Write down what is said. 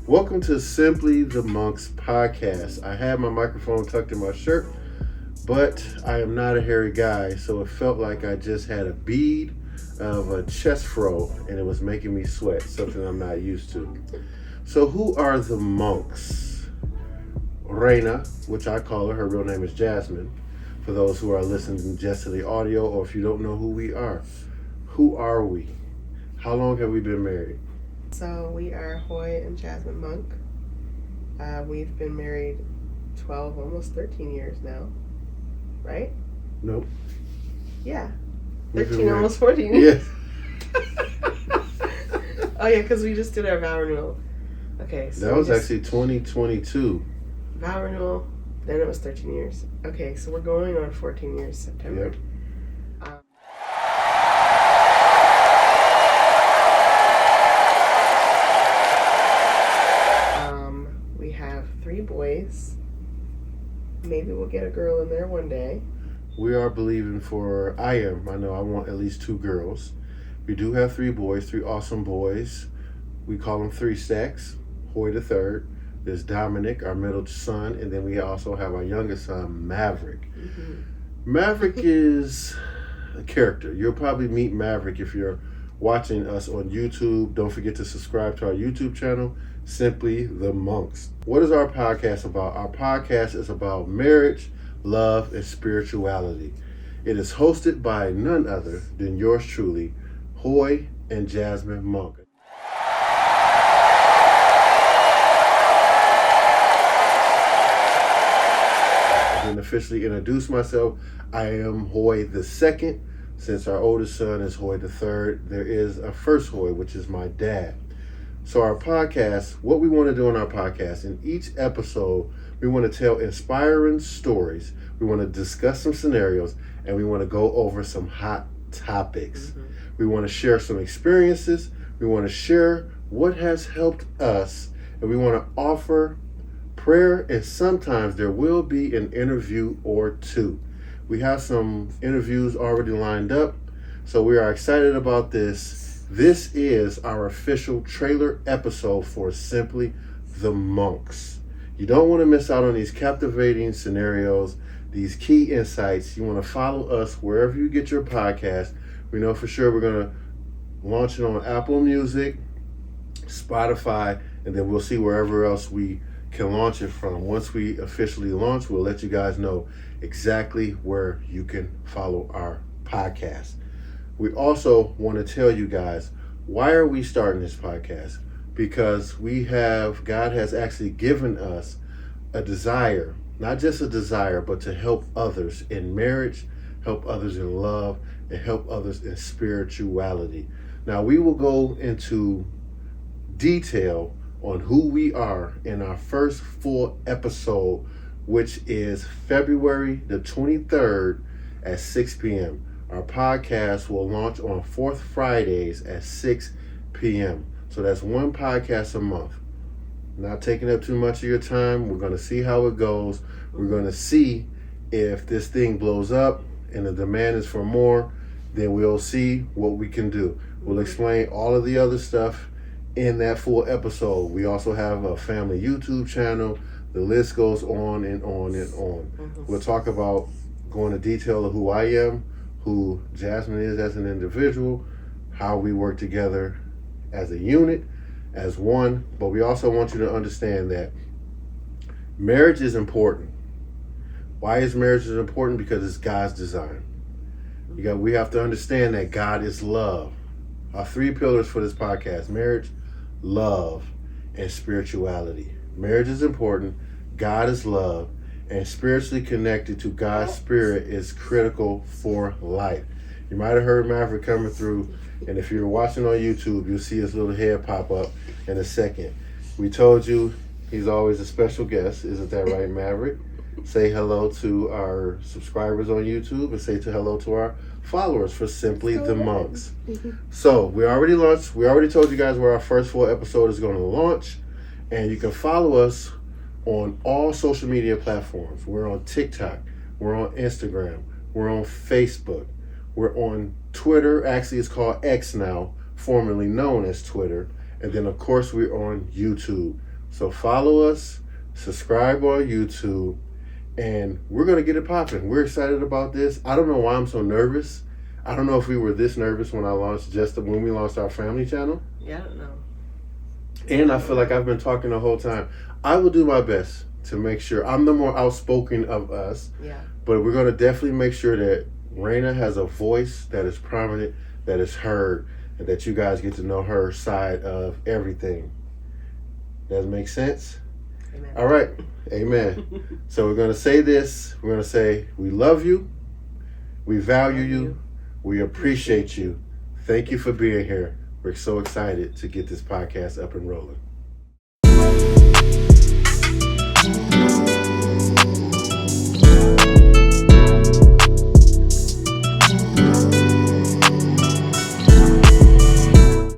Welcome to Simply the Monks podcast. I had my microphone tucked in my shirt, but I am not a hairy guy, so it felt like I just had a bead of a chest fro and it was making me sweat, something I'm not used to. So who are the monks? Reina, which I call her real name is Jasmine, for those who are listening just to the audio, or if you don't know who we are. Who are we? How long have we been married? So we are Hoy and Jasmin Monk. We've been married 12, almost 13 years now, right? Nope. Yeah, We've been 13, married- almost 14 years. Yeah. Oh yeah, because we just did our vow renewal. Okay, so That was actually 2022. vow renewal. Then it was 13 years. Okay, so we're going on 14 years September. Yep. We have 3 boys. Maybe we'll get a girl in there one day. We are believing for, I know I want at least 2 girls. We do have 3 boys, 3 awesome boys. We call them 3 stacks. Hoy the third. There's Dominic, our middle son, and then we also have our youngest son, Maverick. Mm-hmm. Maverick is a character. You'll probably meet Maverick if you're watching us on YouTube. Don't forget to subscribe to our YouTube channel, Simply the Monks. What is our podcast about? Our podcast is about marriage, love, and spirituality. It is hosted by none other than yours truly, Hoy and Jasmin Monk. I didn't officially introduce myself. I am Hoy the second. Since our oldest son is Hoy the third, there is a first Hoy, which is my dad. So our podcast, what we want to do on our podcast, in each episode, we want to tell inspiring stories. We want to discuss some scenarios, and we want to go over some hot topics. Mm-hmm. We want to share some experiences. We want to share what has helped us, and we want to offer prayer, and sometimes there will be an interview or two. We have some interviews already lined up, so we are excited about this. This is our official trailer episode for Simply the Monks. You don't want to miss out on these captivating scenarios, these key insights. You want to follow us wherever you get your podcast. We know for sure we're going to launch it on Apple Music, Spotify, and then we'll see wherever else we can launch it from. Once we officially launch, we'll let you guys know exactly where you can follow our podcast. We also want to tell you guys, why are we starting this podcast? Because God has actually given us a desire, not just a desire, but to help others in marriage, help others in love, and help others in spirituality. Now, we will go into detail on who we are in our first full episode, which is February the 23rd at 6 p.m. Our podcast will launch on 4th Fridays at 6 p.m. So that's 1 podcast a month. Not taking up too much of your time. We're going to see how it goes. We're going to see if this thing blows up and the demand is for more, then we'll see what we can do. We'll explain all of the other stuff in that full episode. We also have a family YouTube channel. The list goes on and on and on. Mm-hmm. We'll talk about going into detail of who I am, who Jasmine is as an individual, how we work together as a unit, as one. But we also want you to understand that marriage is important. Why is marriage important? Because it's God's design. We have to understand that God is love. Our 3 pillars for this podcast: marriage, love, and spirituality. Marriage is important, God is love, and spiritually connected to God's spirit is critical for life. You might have heard Maverick coming through, and if you're watching on YouTube, you'll see his little head pop up in a second. We told you he's always a special guest. Isn't that right, Maverick? Say hello to our subscribers on YouTube and say hello to our followers for Simply the Monks. So we already launched. We already told you guys where our first full episode is going to launch, and you can follow us on all social media platforms. We're on TikTok, we're on Instagram, we're on Facebook, we're on Twitter. Actually, it's called X now, formerly known as Twitter. And then, of course, we're on YouTube. So follow us, subscribe on YouTube, and we're going to get it popping. We're excited about this. I don't know why I'm so nervous. I don't know if we were this nervous when we launched our family channel. Yeah, I don't know. And I feel like I've been talking the whole time. I will do my best to make sure I'm the more outspoken of us. Yeah. But we're going to definitely make sure that Raina has a voice that is prominent, that is heard, and that you guys get to know her side of everything. Does it make sense? Amen. All right. Amen. So we're going to say this. We're going to say, we love you. We value you. We appreciate you. Thank you for being here. We're so excited to get this podcast up and rolling.